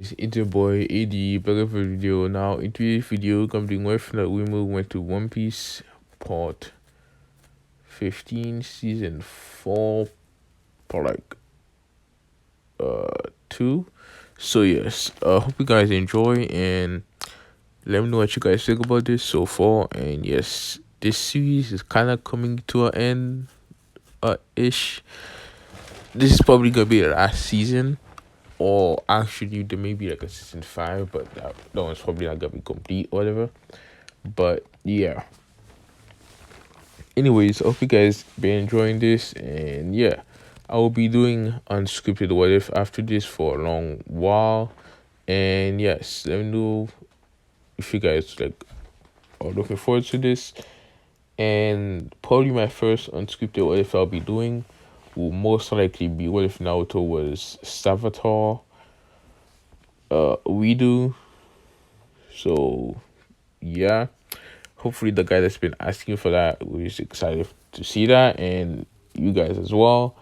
It's your boy a.dTHEweeb back with a video. Now in today's video I'm doing with that Rimiru went to One Piece part 15 season 4 part 2. So yes, hope you guys enjoy and let me know what you guys think about this so far. And yes, this series is kind of coming to an end ish. This is probably gonna be the last season, or actually there may be like a season 5, but that one's probably not gonna be complete or whatever. But yeah, anyways, I hope you guys been enjoying this. And yeah, I will be doing unscripted what if after this for a long while. And yes, let me know if you guys are looking forward to this. And probably my first unscripted what if I'll be doing will most likely be what if Naruto was Savatar we do. So yeah, hopefully the guy that's been asking for that was excited to see that, and you guys as well.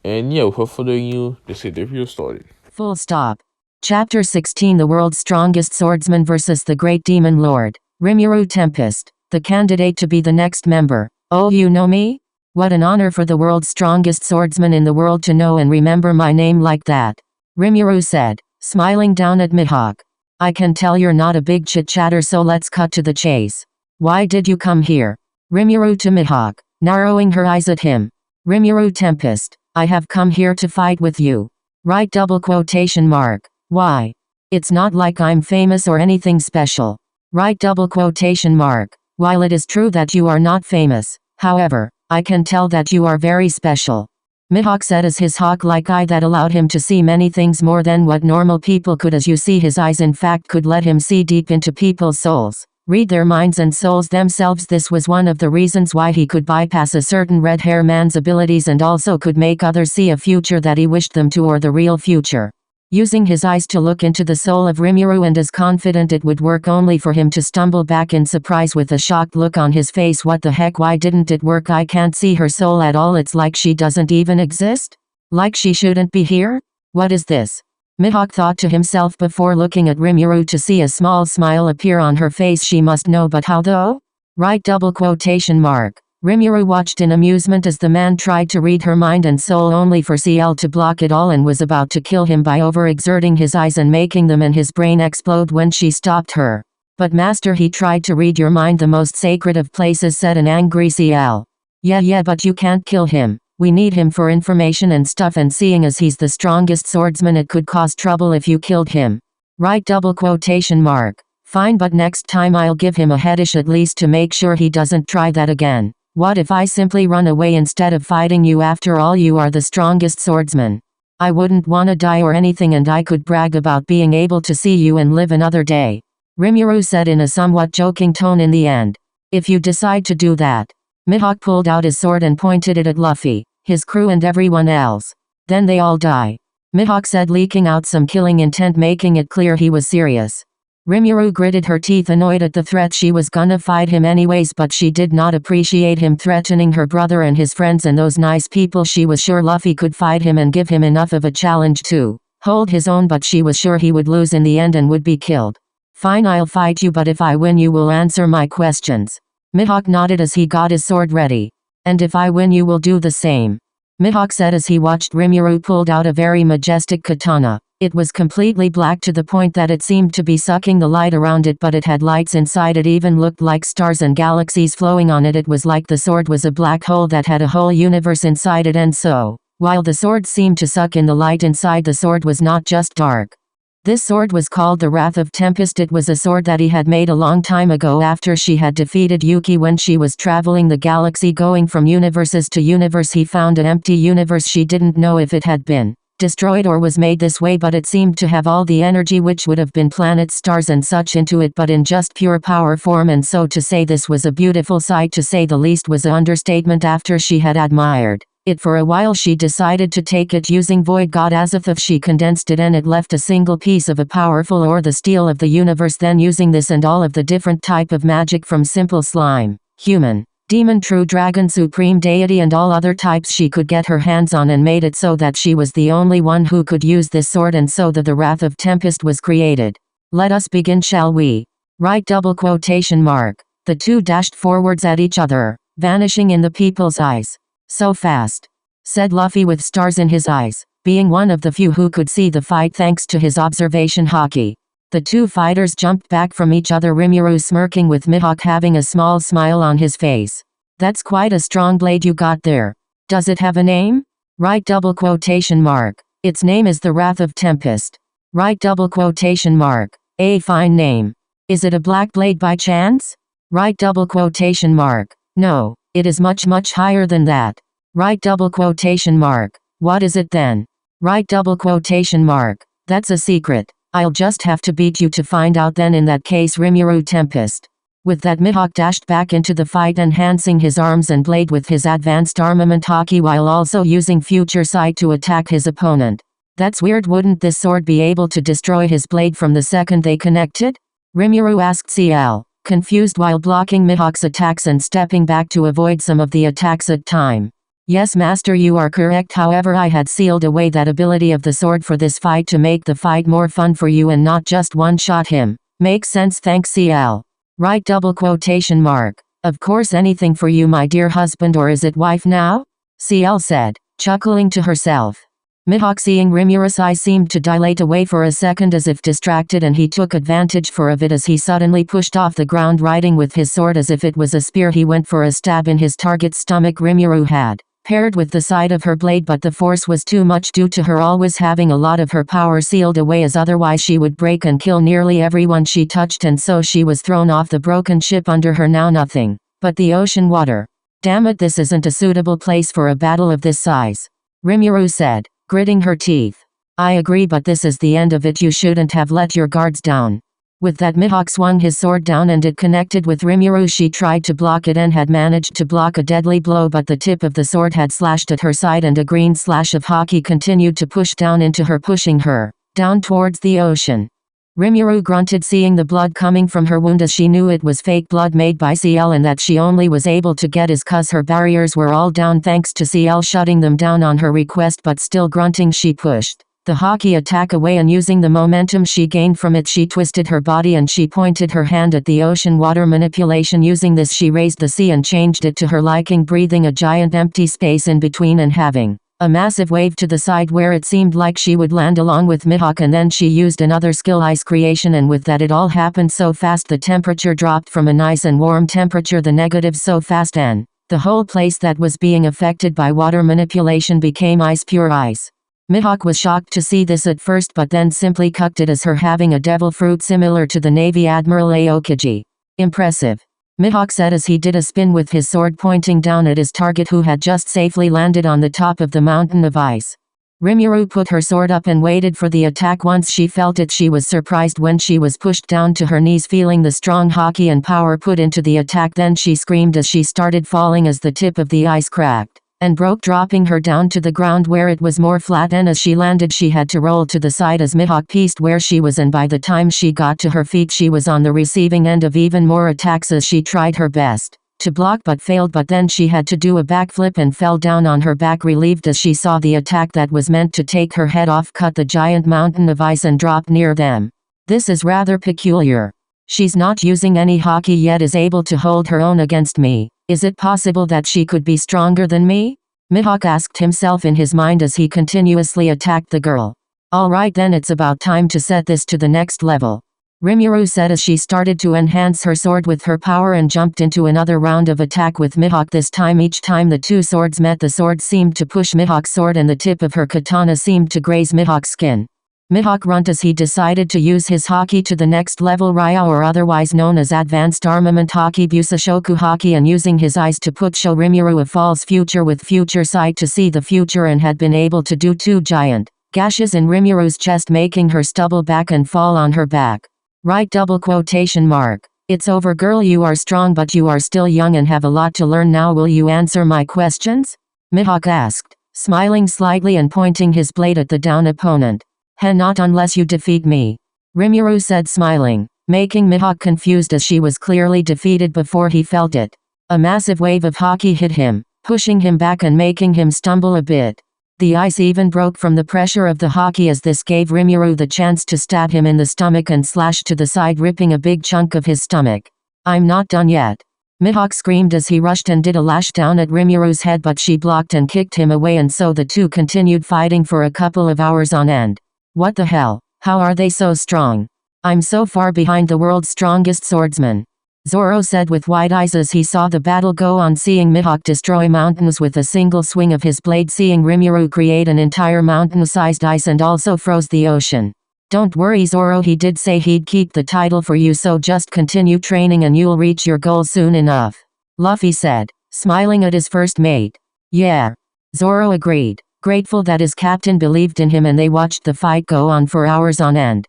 And yeah, without further ado, let's get the video started. Full stop. Chapter 16: The World's Strongest Swordsman versus the Great Demon Lord. Rimuru Tempest, the candidate to be the next member. Oh, you know me? What an honor for the world's strongest swordsman in the world to know and remember my name like that. Rimuru said, smiling down at Mihawk. I can tell you're not a big chit-chatter, so let's cut to the chase. Why did you come here? Rimuru to Mihawk, narrowing her eyes at him. Rimuru Tempest, I have come here to fight with you. Right? Quotation mark. Why? It's not like I'm famous or anything special. Right? Quotation mark. While it is true that you are not famous, however, I can tell that you are very special. Mihawk said as his hawk-like eye that allowed him to see many things more than what normal people could. As you see, his eyes in fact could let him see deep into people's souls, read their minds and souls themselves. This was one of the reasons why he could bypass a certain red hair man's abilities and also could make others see a future that he wished them to, or the real future. Using his eyes to look into the soul of Rimuru, and as confident it would work, only for him to stumble back in surprise with a shocked look on his face. What the heck, why didn't it work? I can't see her soul at all. It's like she doesn't even exist? Like she shouldn't be here? What is this? Mihawk thought to himself before looking at Rimuru to see a small smile appear on her face. She must know, but how though? Right? Quotation mark. Rimuru watched in amusement as the man tried to read her mind and soul, only for CL to block it all and was about to kill him by overexerting his eyes and making them and his brain explode when she stopped her. But master, he tried to read your mind, the most sacred of places, said an angry CL. Yeah, but you can't kill him. We need him for information and stuff, and seeing as he's the strongest swordsman it could cause trouble if you killed him. Right? Quotation mark. Fine, but next time I'll give him a headish at least to make sure he doesn't try that again. What if I simply run away instead of fighting you? After all, you are the strongest swordsman. I wouldn't wanna die or anything, and I could brag about being able to see you and live another day. Rimuru said in a somewhat joking tone in the end. If you decide to do that. Mihawk pulled out his sword and pointed it at Luffy, his crew and everyone else. Then they all die. Mihawk said, leaking out some killing intent, making it clear he was serious. Rimuru gritted her teeth, annoyed at the threat. She was gonna fight him anyways, but she did not appreciate him threatening her brother and his friends and those nice people. She was sure Luffy could fight him and give him enough of a challenge to hold his own, but she was sure he would lose in the end and would be killed. Fine, I'll fight you, but if I win you will answer my questions. Mihawk nodded as he got his sword ready. And if I win you will do the same. Mihawk said as he watched Rimuru pulled out a very majestic katana. It was completely black to the point that it seemed to be sucking the light around it, but it had lights inside. It even looked like stars and galaxies flowing on it. It was like the sword was a black hole that had a whole universe inside it, and so, while the sword seemed to suck in the light inside, the sword was not just dark. This sword was called the Wrath of Tempest. It was a sword that he had made a long time ago after she had defeated Yuki when she was traveling the galaxy going from universes to universe. He found an empty universe. She didn't know if it had been destroyed or was made this way, but it seemed to have all the energy which would have been planets, stars and such into it, but in just pure power form. And so to say this was a beautiful sight, to say the least, was an understatement. After she had admired it for a while, she decided to take it using Void God Azathoth. She condensed it and it left a single piece of a powerful ore, the steel of the universe. Then using this and all of the different type of magic, from simple slime, human, Demon, true dragon, supreme deity and all other types she could get her hands on, and made it so that she was the only one who could use this sword, and so the wrath of Tempest was created. Let us begin, shall we? Right, double quotation mark. The two dashed forwards at each other, vanishing in the people's eyes. So fast, said Luffy with stars in his eyes, being one of the few who could see the fight thanks to his observation haki. The two fighters jumped back from each other, Rimiru smirking with Mihawk having a small smile on his face. That's quite a strong blade you got there. Does it have a name? Right, double quotation mark. Its name is the Wrath of Tempest. Right, double quotation mark. A fine name. Is it a black blade by chance? Right, double quotation mark. No, it is much higher than that. Right, double quotation mark. What is it then? Right, double quotation mark. That's a secret. I'll just have to beat you to find out then, in that case, Rimiru Tempest. With that, Mihawk dashed back into the fight, enhancing his arms and blade with his advanced armament haki while also using future sight to attack his opponent. That's weird, wouldn't this sword be able to destroy his blade from the second they connected? Rimiru asked CL, confused while blocking Mihawk's attacks and stepping back to avoid some of the attacks at time. Yes master, you are correct, however I had sealed away that ability of the sword for this fight to make the fight more fun for you and not just one-shot him. Makes sense, thanks CL. Right, double quotation mark. Of course, anything for you, my dear husband, or is it wife now? CL said, chuckling to herself. Mihawk, seeing Rimiru's eyes seemed to dilate away for a second as if distracted, and he took advantage of it as he suddenly pushed off the ground, riding with his sword as if it was a spear. He went for a stab in his target's stomach. Rimiru had paired with the side of her blade, but the force was too much due to her always having a lot of her power sealed away, as otherwise she would break and kill nearly everyone she touched, and so she was thrown off the broken ship under her. Now nothing but the ocean water. Damn it, this isn't a suitable place for a battle of this size, Rimiru said, gritting her teeth. I agree, but this is the end of it. You shouldn't have let your guards down. With that, Mihawk swung his sword down and it connected with Rimiru. She tried to block it and had managed to block a deadly blow, but the tip of the sword had slashed at her side and a green slash of haki continued to push down into her, pushing her down towards the ocean. Rimiru grunted, seeing the blood coming from her wound, as she knew it was fake blood made by CL, and that she only was able to get is cause her barriers were all down thanks to CL shutting them down on her request. But still grunting, she pushed the haki attack away, and using the momentum she gained from it, she twisted her body and she pointed her hand at the ocean water manipulation. Using this, she raised the sea and changed it to her liking, breathing a giant empty space in between and having a massive wave to the side where it seemed like she would land along with Mihawk. And then she used another skill, ice creation, and with that it all happened so fast the temperature dropped from a nice and warm temperature the negative so fast, and the whole place that was being affected by water manipulation became ice, pure ice. Mihawk was shocked to see this at first, but then simply cucked it as her having a devil fruit similar to the Navy Admiral Aokiji. Impressive, Mihawk said as he did a spin with his sword, pointing down at his target who had just safely landed on the top of the mountain of ice. Rimiru put her sword up and waited for the attack. Once she felt it, she was surprised when she was pushed down to her knees, feeling the strong haki and power put into the attack. Then she screamed as she started falling as the tip of the ice cracked and broke, dropping her down to the ground where it was more flat, and as she landed she had to roll to the side as Mihawk pieced where she was, and by the time she got to her feet she was on the receiving end of even more attacks as she tried her best to block but failed. But then she had to do a backflip and fell down on her back, relieved as she saw the attack that was meant to take her head off cut the giant mountain of ice and drop near them. This is rather peculiar. She's not using any haki yet, is able to hold her own against me. Is it possible that she could be stronger than me? Mihawk asked himself in his mind as he continuously attacked the girl. Alright then, it's about time to set this to the next level, Rimiru said as she started to enhance her sword with her power and jumped into another round of attack with Mihawk. This time, each time the two swords met, the sword seemed to push Mihawk's sword and the tip of her katana seemed to graze Mihawk's skin. Mihawk grunted as he decided to use his haki to the next level, Raya, or otherwise known as Advanced Armament Haki Busashoku Haki, and using his eyes to show Rimiru a false future with future sight to see the future, and had been able to do 2 giant gashes in Rimiru's chest, making her stumble back and fall on her back. Right, double quotation mark. It's over, girl, you are strong but you are still young and have a lot to learn. Now will you answer my questions? Mihawk asked, smiling slightly and pointing his blade at the down opponent. Not unless you defeat me, Rimiru said, smiling, making Mihawk confused as she was clearly defeated before he felt it. A massive wave of haki hit him, pushing him back and making him stumble a bit. The ice even broke from the pressure of the haki as this gave Rimiru the chance to stab him in the stomach and slash to the side, ripping a big chunk of his stomach. I'm not done yet. Mihawk screamed as he rushed and did a lash down at Rimiru's head, but she blocked and kicked him away, and so the two continued fighting for a couple of hours on end. What the hell? How are they so strong? I'm so far behind the world's strongest swordsman. Zoro said with wide eyes as he saw the battle go on, seeing Mihawk destroy mountains with a single swing of his blade, seeing Rimiru create an entire mountain-sized ice and also froze the ocean. Don't worry Zoro, he did say he'd keep the title for you, so just continue training and you'll reach your goal soon enough. Luffy said, smiling at his first mate. Yeah. Zoro agreed, grateful that his captain believed in him, and they watched the fight go on for hours on end.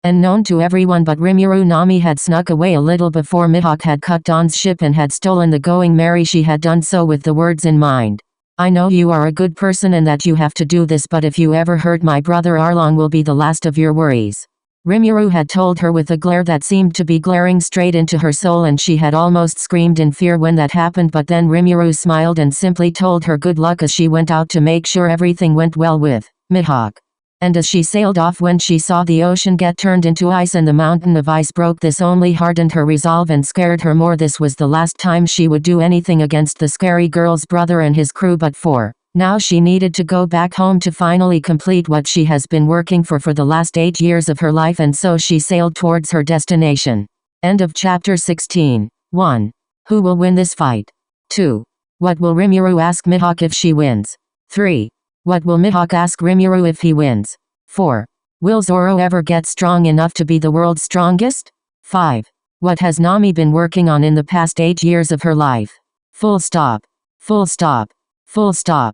And known to everyone but Rimuru, Nami had snuck away a little before Mihawk had cut Dawn's ship and had stolen the Going Merry. She had done so with the words in mind. I know you are a good person and that you have to do this, but if you ever hurt my brother, Arlong will be the last of your worries. Rimuru had told her with a glare that seemed to be glaring straight into her soul, and she had almost screamed in fear when that happened, but then Rimuru smiled and simply told her good luck as she went out to make sure everything went well with Mihawk. And as she sailed off, when she saw the ocean get turned into ice and the mountain of ice broke, this only hardened her resolve and scared her more. This was the last time she would do anything against the scary girl's brother and his crew, but now she needed to go back home to finally complete what she has been working for the last 8 years of her life, and so she sailed towards her destination. End of chapter 16. 1. Who will win this fight? 2. What will Rimuru ask Mihawk if she wins? 3. What will Mihawk ask Rimuru if he wins? 4. Will Zoro ever get strong enough to be the world's strongest? 5. What has Nami been working on in the past 8 years of her life? Full stop. Full stop. Full stop.